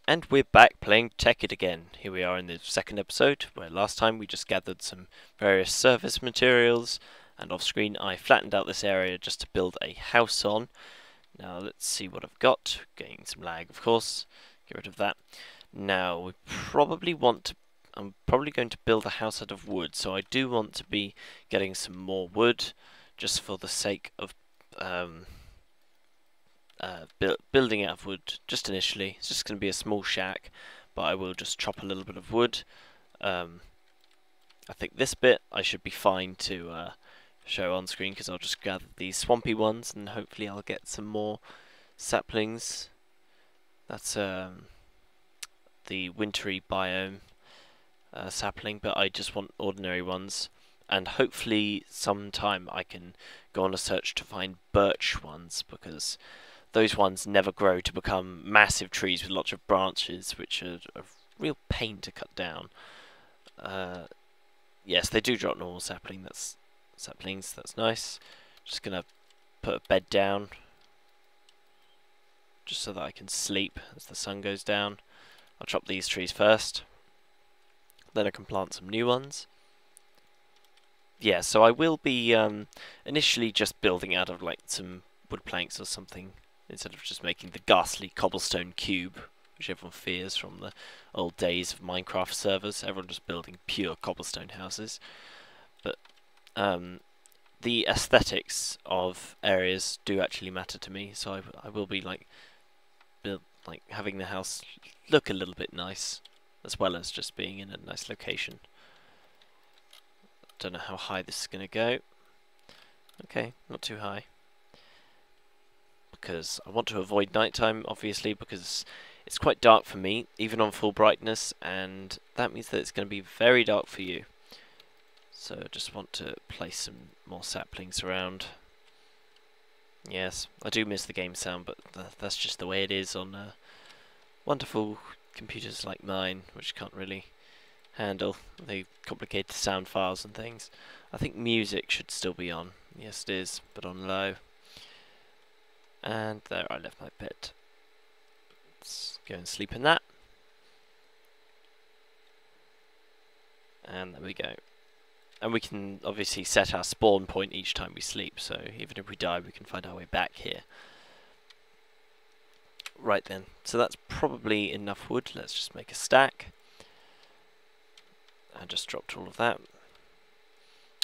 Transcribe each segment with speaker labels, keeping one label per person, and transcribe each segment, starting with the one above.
Speaker 1: And we're back playing Technic again. Here we are in the second episode, where last time we just gathered some various surface materials, and off screen I flattened out this area just to build a house on. Now let's see what I've got. Getting some lag, of course. Get rid of that. Now we probably want to. I'm probably going to build a house out of wood, so I do want to be getting some more wood, just for the sake of building out of wood just initially. It's just going to be a small shack, but I will just chop a little bit of wood. I think this bit I should be fine to show on screen, because I'll just gather these swampy ones and hopefully I'll get some more saplings. That's the wintry biome sapling, but I just want ordinary ones, and hopefully sometime I can go on a search to find birch ones, because those ones never grow to become massive trees with lots of branches, which are a real pain to cut down. Yes, they do drop normal saplings, that's nice. Just gonna put a bed down, just so that I can sleep as the sun goes down. I'll chop these trees first, then I can plant some new ones. Yeah, so I will be initially just building out of like some wood planks or something, instead of just making the ghastly cobblestone cube, which everyone fears from the old days of Minecraft servers. Everyone just building pure cobblestone houses. But the aesthetics of areas do actually matter to me, so I will be like having the house look a little bit nice, as well as just being in a nice location. Don't know how high this is going to go. Okay, not too high, because I want to avoid nighttime, obviously, because it's quite dark for me, even on full brightness, and that means that it's going to be very dark for you. So I just want to place some more saplings around. Yes, I do miss the game sound, but that's just the way it is on wonderful computers like mine, which can't really handle the complicated sound files and things. I think music should still be on. Yes, it is, but on low. And there, I left my bed. Let's go and sleep in that. And there we go. And we can obviously set our spawn point each time we sleep, so even if we die, we can find our way back here. Right then, so that's probably enough wood. Let's just make a stack. I just dropped all of that.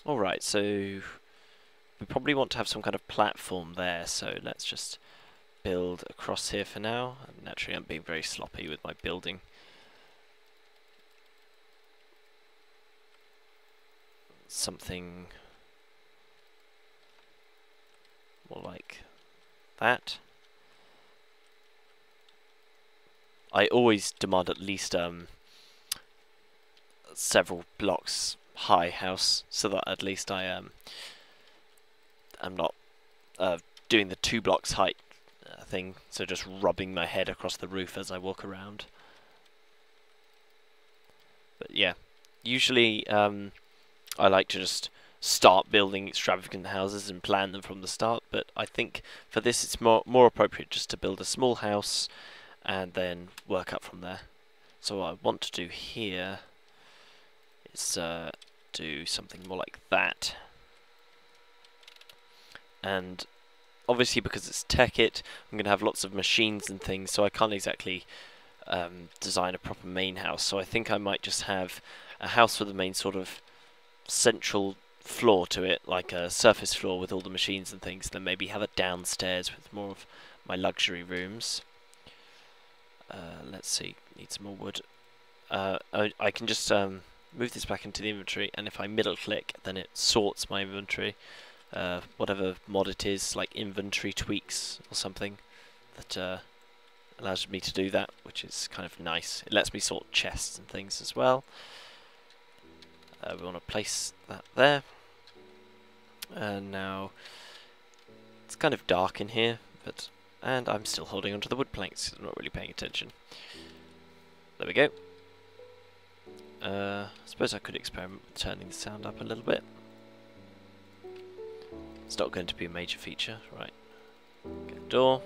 Speaker 1: Alright, so we probably want to have some kind of platform there, so let's just build across here for now. And naturally, I'm being very sloppy with my building. Something more like that. I always demand at least several blocks high house, so that at least I'm not doing the 2 blocks height thing, so just rubbing my head across the roof as I walk around. But yeah, usually I like to just start building extravagant houses and plan them from the start, but I think for this it's more appropriate just to build a small house and then work up from there. So what I want to do here is do something more like that. And obviously, because it's Techit, I'm going to have lots of machines and things, so I can't exactly design a proper main house. So I think I might just have a house with the main sort of central floor to it, like a surface floor with all the machines and things, then maybe have a downstairs with more of my luxury rooms. Let's see, need some more wood. I can just move this back into the inventory, and if I middle click, then it sorts my inventory. Whatever mod it is, like inventory tweaks or something, that allows me to do that, which is kind of nice. It lets me sort chests and things as well. We want to place that there. And now it's kind of dark in here, and I'm still holding onto the wood planks. I'm not really paying attention. There we go. I suppose I could experiment with turning the sound up a little bit. It's not going to be a major feature, right? Get a door.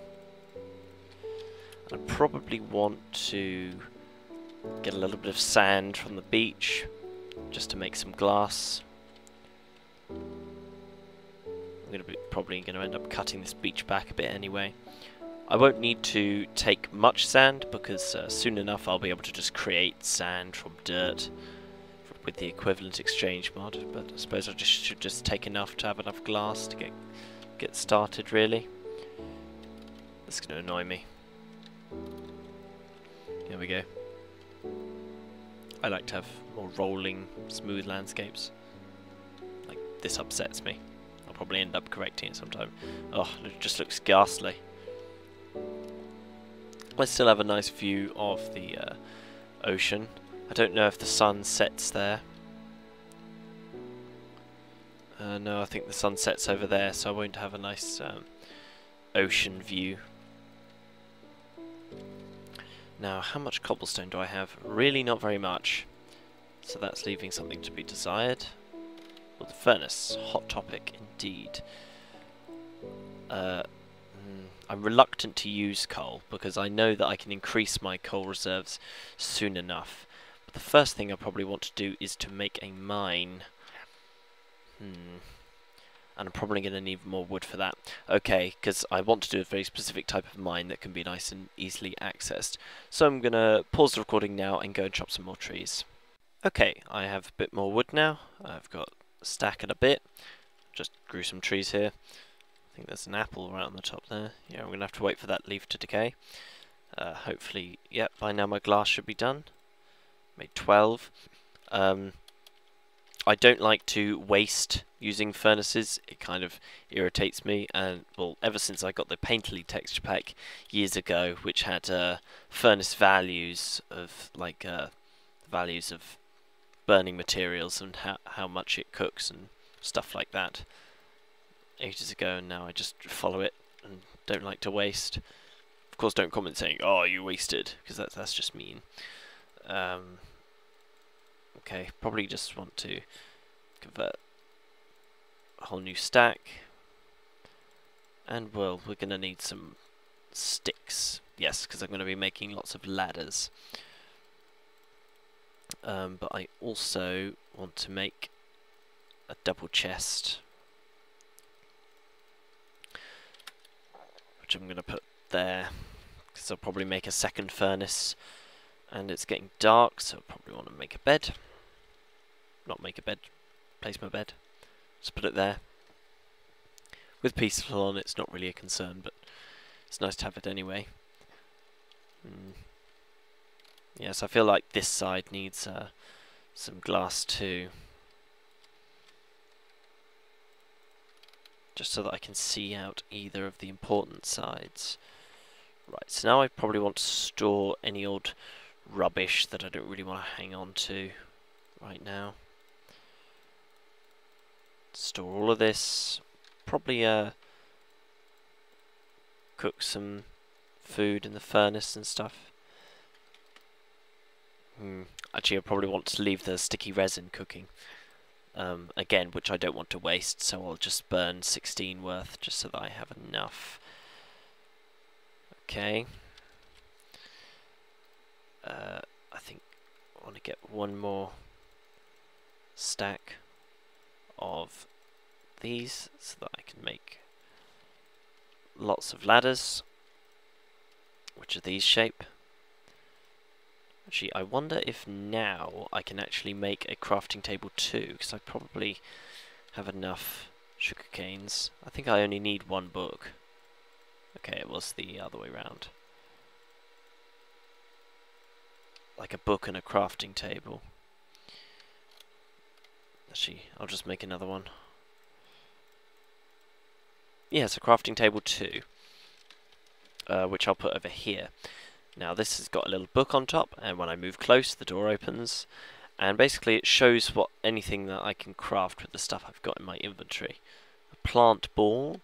Speaker 1: I probably want to get a little bit of sand from the beach just to make some glass. I'm probably going to end up cutting this beach back a bit anyway. I won't need to take much sand because soon enough I'll be able to just create sand from dirt with the equivalent exchange mod, but I suppose I should just take enough to have enough glass to get started, really. That's going to annoy me. Here we go. I like to have more rolling, smooth landscapes. Like, this upsets me. I'll probably end up correcting it sometime. Oh, it just looks ghastly. I still have a nice view of the ocean. I don't know if the sun sets there. No, I think the sun sets over there, so I won't have a nice ocean view. Now, how much cobblestone do I have? Really not very much. So that's leaving something to be desired. Well, the furnace. Hot topic indeed. I'm reluctant to use coal because I know that I can increase my coal reserves soon enough. But the first thing I probably want to do is to make a mine. And I'm probably going to need more wood for that. Okay, because I want to do a very specific type of mine that can be nice and easily accessed. So I'm going to pause the recording now and go and chop some more trees. Okay, I have a bit more wood now. I've got a stack and a bit. Just grew some trees here. I think there's an apple right on the top there. Yeah, I'm going to have to wait for that leaf to decay. Hopefully, yep, by now my glass should be done. Made 12. I don't like to waste using furnaces. It kind of irritates me, and well, ever since I got the Painterly texture pack years ago, which had furnace values of like values of burning materials and how much it cooks and stuff like that, ages ago, and now I just follow it and don't like to waste. Of course, don't comment saying, "Oh, you wasted," because that's just mean. Okay, probably just want to convert a whole new stack. And well, we're going to need some sticks. Yes, because I'm going to be making lots of ladders. But I also want to make a double chest, which I'm going to put there, because I'll probably make a second furnace. And it's getting dark, so I'll probably want to make a bed. Not make a bed, place my bed. Just put it there. With peaceful on, it's not really a concern, but it's nice to have it anyway. Yes, I feel like this side needs some glass too. Just so that I can see out either of the important sides. Right, so now I probably want to store any old rubbish that I don't really want to hang on to right now. Store all of this. Probably cook some food in the furnace and stuff. Actually, I probably want to leave the sticky resin cooking. Again, which I don't want to waste, so I'll just burn 16 worth just so that I have enough. Okay. I think I want to get one more stack of these so that I can make lots of ladders, which are these shape. Actually, I wonder if now I can actually make a crafting table too, because I probably have enough sugar canes. I think I only need one book. Okay, it was the other way round. Like a book and a crafting table. Actually, I'll just make another one. Yes, a crafting table too, which I'll put over here. Now this has got a little book on top, and when I move close, the door opens, and basically it shows what anything that I can craft with the stuff I've got in my inventory. A plant ball.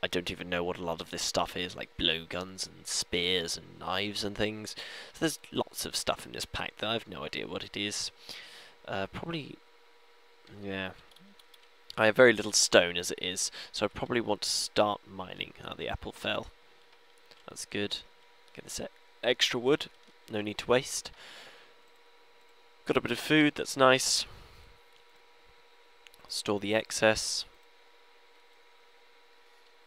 Speaker 1: I don't even know what a lot of this stuff is, like blowguns and spears and knives and things. So there's lots of stuff in this pack that I have no idea what it is. Probably, yeah. I have very little stone as it is, so I probably want to start mining. Oh, the apple fell. That's good. Get this extra wood, no need to waste. Got a bit of food, that's nice. Store the excess.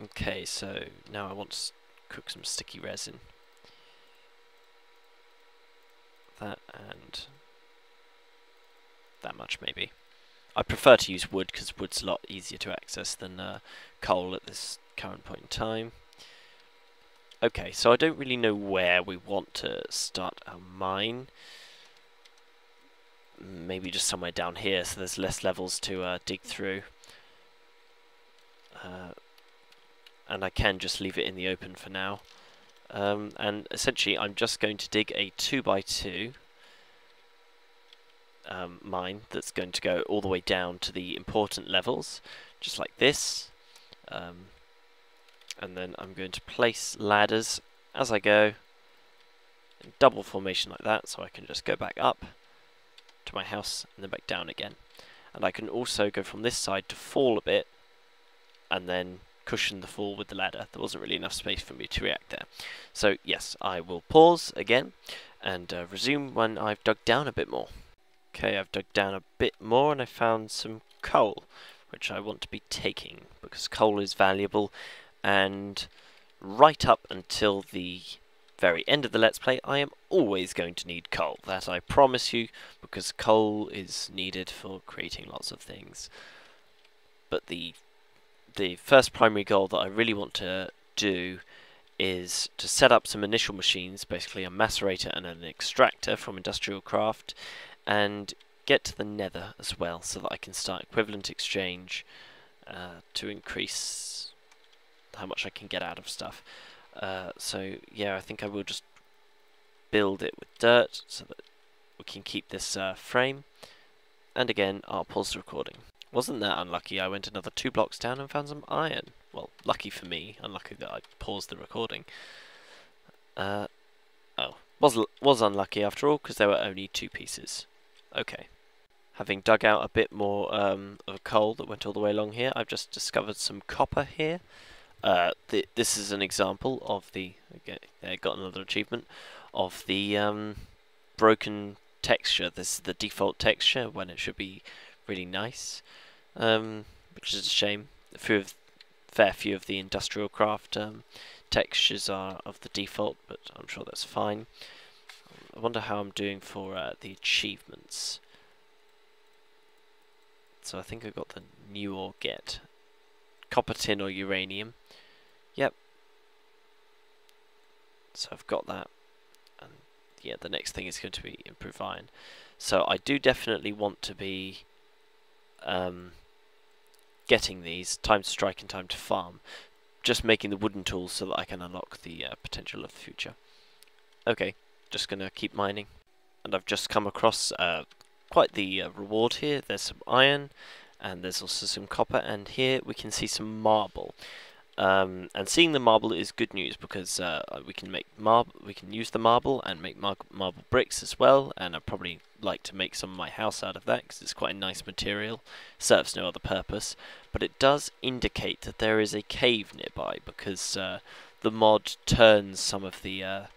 Speaker 1: Okay, so now I want to cook some sticky resin. That and that much maybe. I prefer to use wood because wood's a lot easier to access than coal at this current point in time. Okay, so I don't really know where we want to start our mine. Maybe just somewhere down here so there's less levels to dig through. And I can just leave it in the open for now. And essentially I'm just going to dig a 2x2 mine that's going to go all the way down to the important levels, just like this. And then I'm going to place ladders as I go in double formation like that, so I can just go back up to my house and then back down again. And I can also go from this side to fall a bit and then cushion the fall with the ladder. There wasn't really enough space for me to react there. So yes, I will pause again and resume when I've dug down a bit more. Okay, I've dug down a bit more and I found some coal, which I want to be taking because coal is valuable, and right up until the very end of the Let's Play I am always going to need coal. That I promise you, because coal is needed for creating lots of things. But the first primary goal that I really want to do is to set up some initial machines, basically a macerator and an extractor from Industrial Craft, and get to the nether as well so that I can start equivalent exchange to increase how much I can get out of stuff. So yeah, I think I will just build it with dirt so that we can keep this frame. And again, I'll pause the recording. Wasn't that unlucky? I went another 2 blocks down and found some iron. Well, lucky for me, unlucky that I paused the recording. Was unlucky after all, because there were only 2 pieces. Okay. Having dug out a bit more of coal that went all the way along here, I've just discovered some copper here. This is an example of the, okay, got another achievement, of the broken texture. This is the default texture when it should be really nice, which is a shame. Fair few of the Industrial Craft textures are of the default, but I'm sure that's fine. I wonder how I'm doing for the achievements. So I think I got the new or get. Copper, tin or uranium. Yep. So I've got that. And yeah, the next thing is going to be improve iron. So I do definitely want to be getting these, time to strike and time to farm. Just making the wooden tools so that I can unlock the potential of the future. Okay, just going to keep mining. And I've just come across quite the reward here. There's some iron, and there's also some copper, and here we can see some marble. And seeing the marble is good news because we can make we can use the marble and make marble bricks as well. And I'd probably like to make some of my house out of that because it's quite a nice material. Serves no other purpose, but it does indicate that there is a cave nearby because the mod turns some of the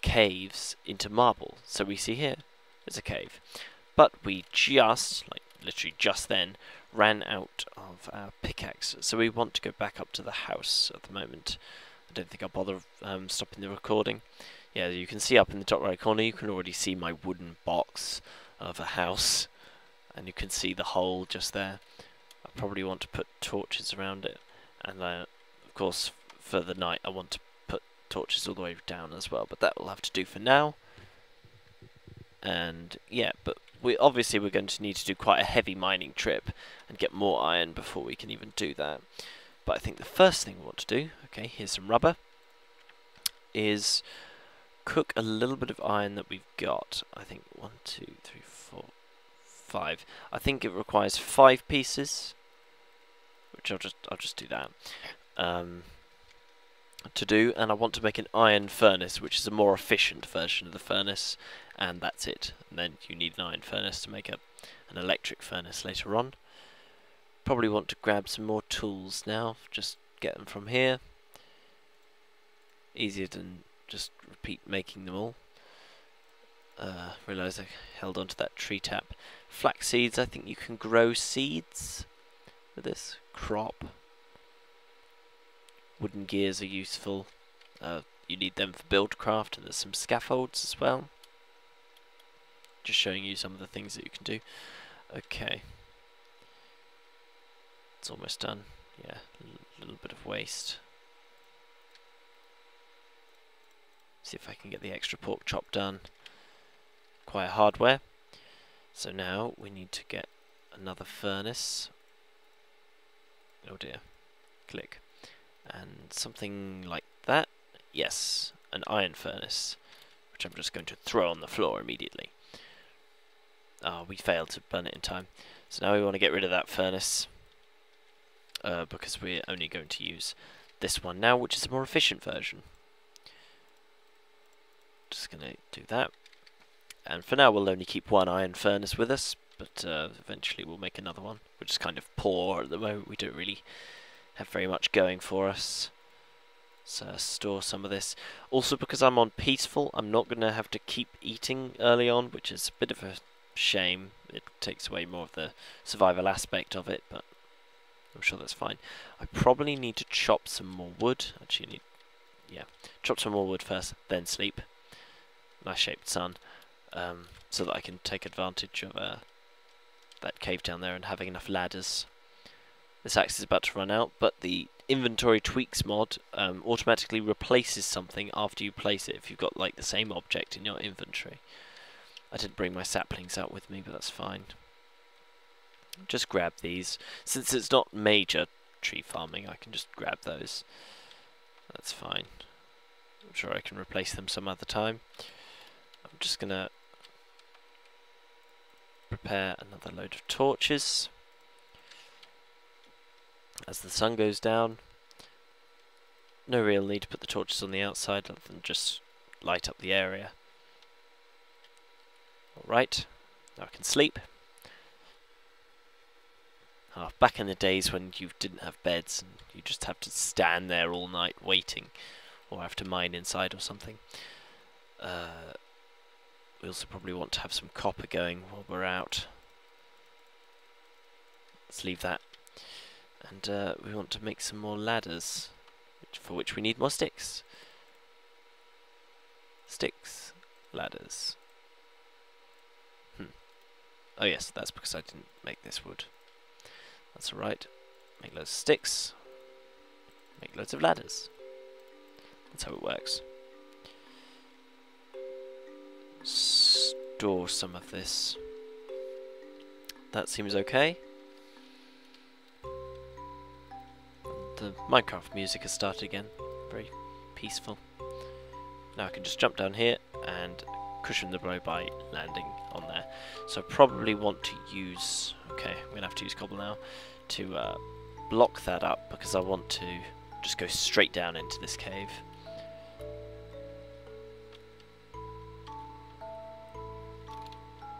Speaker 1: caves into marble. So we see here there's a cave, but we just, like literally just then, ran out of our pickaxe, so we want to go back up to the house at the moment. I don't think I'll bother stopping the recording. Yeah, you can see up in the top right corner, you can already see my wooden box of a house, and you can see the hole just there. I probably want to put torches around it, and of course for the night I want to put torches all the way down as well, but that will have to do for now. And yeah, but we're going to need to do quite a heavy mining trip and get more iron before we can even do that. But I think the first thing we want to do, okay, here's some rubber, is cook a little bit of iron that we've got. I think 1, 2, 3, 4, 5. I think it requires 5 pieces, which I'll just do that to do. And I want to make an iron furnace, which is a more efficient version of the furnace. And that's it. And then you need an iron furnace to make an electric furnace later on. Probably want to grab some more tools now. Just get them from here. easier than just repeat making them all. Realise I held onto that tree tap. Flax seeds, I think you can grow seeds with this. Crop. Wooden gears are useful. You need them for buildcraft, and there's some scaffolds as well. Just showing you some of the things that you can do. Okay. It's almost done. Yeah, a little bit of waste. See if I can get the extra pork chop done. Quite hardware. So now we need to get another furnace. Oh dear. Click. And something like that. Yes, an iron furnace, which I'm just going to throw on the floor immediately. Ah, we failed to burn it in time. So now we want to get rid of that furnace, because we're only going to use this one now, which is a more efficient version. Just going to do that. And for now we'll only keep one iron furnace with us, but eventually we'll make another one. We're just kind of poor at the moment. We don't really have very much going for us. So store some of this. Also, because I'm on peaceful, I'm not going to have to keep eating early on, which is a bit of a shame. It takes away more of the survival aspect of it, but I'm sure that's fine. I probably need to chop some more wood. Actually, chop some more wood first, then sleep. Nice shaped sun, so that I can take advantage of that cave down there and having enough ladders. This axe is about to run out, but the inventory tweaks mod automatically replaces something after you place it if you've got like the same object in your inventory. I didn't bring my saplings out with me, but that's fine. Just grab these. Since it's not major tree farming, I can just grab those. That's fine. I'm sure I can replace them some other time. I'm just gonna prepare another load of torches. As the sun goes down, no real need to put the torches on the outside other than just light up the area. Alright, now I can sleep. Back in the days when you didn't have beds and you just have to stand there all night waiting, or have to mine inside or something. We also probably want to have some copper going while we're out. Let's leave that. And we want to make some more ladders, for which we need more sticks. Sticks, ladders. Oh yes, that's because I didn't make this wood. That's alright. Make loads of sticks. Make loads of ladders. That's how it works. Store some of this. That seems okay. The Minecraft music has started again. Very peaceful. Now I can just jump down here and cushion the blow by landing on there. So I probably want to use... Okay, I'm going to have to use cobble now to block that up, because I want to just go straight down into this cave.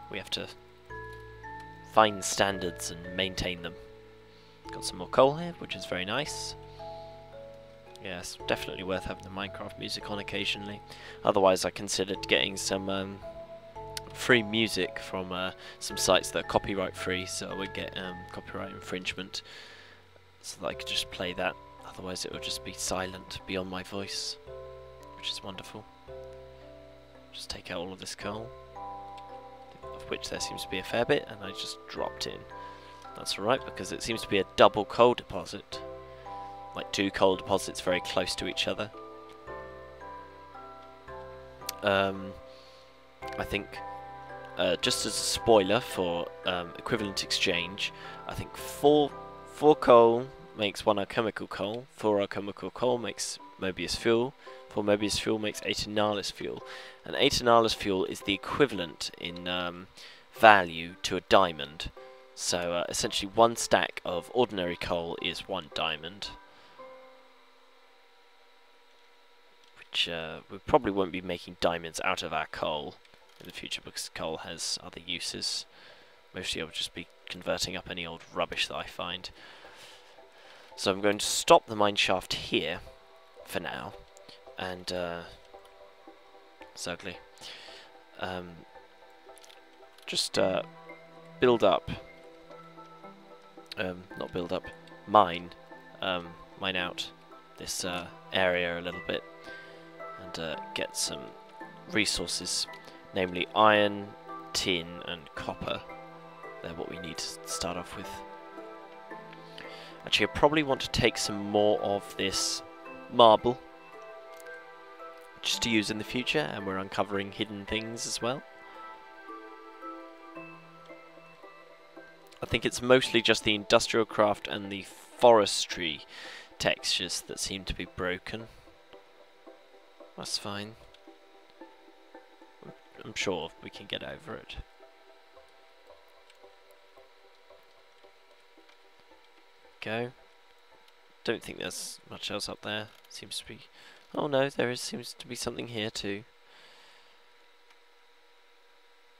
Speaker 1: We have to find standards and maintain them. Got some more coal here, which is very nice. Yes, definitely worth having the Minecraft music on occasionally. Otherwise I considered getting some free music from some sites that are copyright free, so I would get copyright infringement, so that I could just play that. Otherwise it would just be silent beyond my voice, which is wonderful. Just take out all of this coal, of which there seems to be a fair bit, and I just dropped in. That's alright, because it seems to be a double coal deposit. Like two coal deposits very close to each other. I think, just as a spoiler for equivalent exchange, I think four coal makes 1 alchemical coal, 4 alchemical coal makes Mobius fuel, 4 Mobius fuel makes 8 Analis fuel, and 8 Analis fuel is the equivalent in value to a diamond. So essentially 1 stack of ordinary coal is 1 diamond. Which we probably won't be making diamonds out of our coal in the future, because coal has other uses. Mostly I'll just be converting up any old rubbish that I find. So I'm going to stop the mine shaft here for now, and it's ugly. Just build up, not build up, mine out this area a little bit, and get some resources, namely iron, tin and copper. They're what we need to start off with. Actually, I probably want to take some more of this marble just to use in the future, and we're uncovering hidden things as well. I think it's mostly just the industrial craft and the forestry textures that seem to be broken. That's fine. I'm sure we can get over it. Go. Don't think there's much else up there. Seems to be... Oh no, seems to be something here too.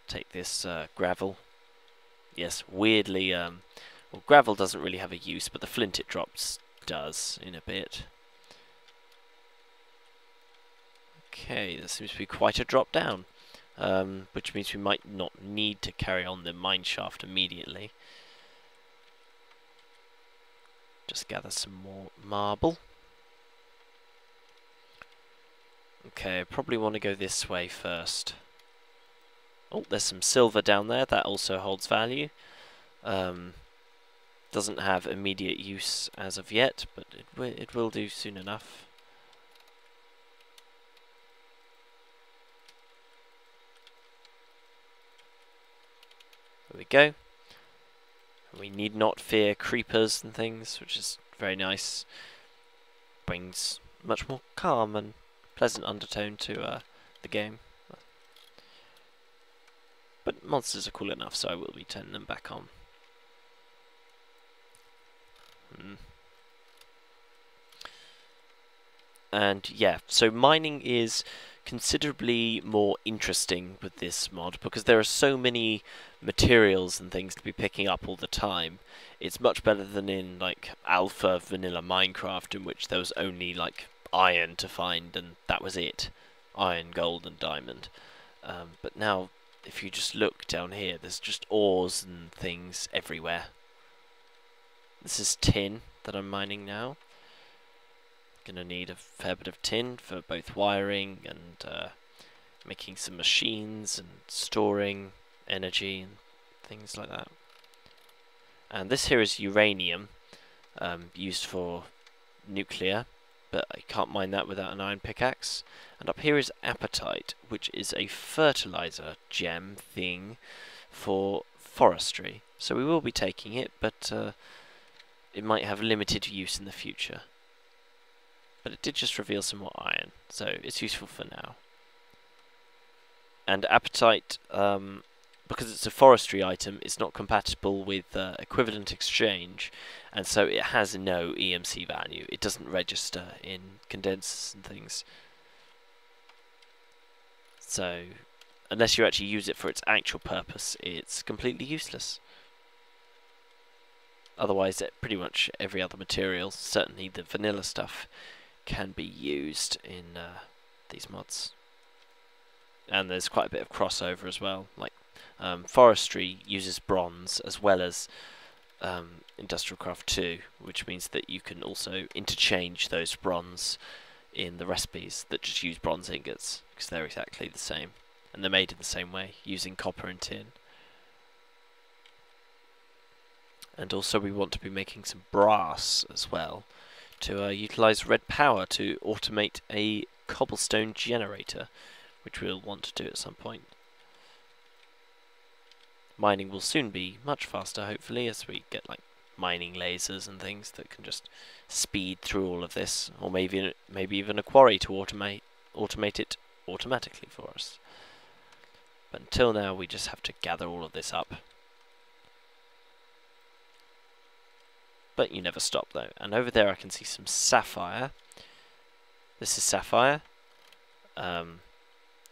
Speaker 1: Take this gravel. Yes, weirdly, well, gravel doesn't really have a use, but the flint it drops does in a bit. Okay, there seems to be quite a drop down, which means we might not need to carry on the mine shaft immediately. Just gather some more marble. Okay, I probably want to go this way first. Oh, there's some silver down there. That also holds value. Doesn't have immediate use as of yet, but it will do soon enough. There we go. We need not fear creepers and things, which is very nice. Brings much more calm and pleasant undertone to the game. But monsters are cool enough, so I will be turning them back on. And yeah, so mining is considerably more interesting with this mod because there are so many materials and things to be picking up all the time. It's much better than in like alpha vanilla Minecraft, in which there was only like iron to find and that was it. Iron, gold and diamond. But now if you just look down here, there's just ores and things everywhere. This is tin that I'm mining now. Gonna need a fair bit of tin for both wiring and making some machines and storing energy and things like that. And this here is uranium, used for nuclear, but I can't mine that without an iron pickaxe. And up here is apatite, which is a fertilizer gem thing for forestry. So we will be taking it, but it might have limited use in the future. But it did just reveal some more iron, so it's useful for now. And apatite, because it's a forestry item, it's not compatible with equivalent exchange, and so it has no EMC value. It doesn't register in condensers and things. So, unless you actually use it for its actual purpose, it's completely useless. Otherwise, pretty much every other material, certainly the vanilla stuff, can be used in these mods. And there's quite a bit of crossover as well. Like forestry uses bronze as well as Industrial Craft 2, which means that you can also interchange those bronze in the recipes that just use bronze ingots, because they're exactly the same. And they're made in the same way, using copper and tin. And also we want to be making some brass as well, to utilize red power to automate a cobblestone generator, which we'll want to do at some point. Mining will soon be much faster, hopefully, as we get like mining lasers and things that can just speed through all of this, or maybe even a quarry to automate it automatically for us. But until now, we just have to gather all of this up. But you never stop though. And over there I can see some sapphire. This is sapphire,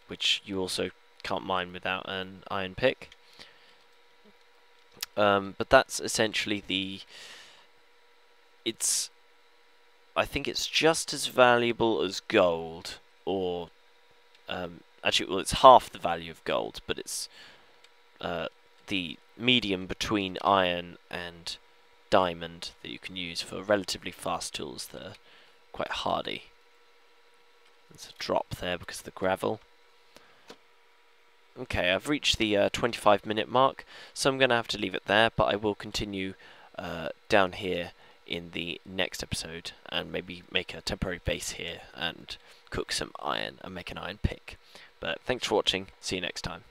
Speaker 1: which you also can't mine without an iron pick. But that's essentially it's I think it's just as valuable as gold, or actually, well, it's half the value of gold, but it's the medium between iron and diamond that you can use for relatively fast tools that are quite hardy. There's a drop there because of the gravel. Okay, I've reached the 25-minute mark, so I'm going to have to leave it there, but I will continue down here in the next episode and maybe make a temporary base here and cook some iron and make an iron pick. But thanks for watching, see you next time.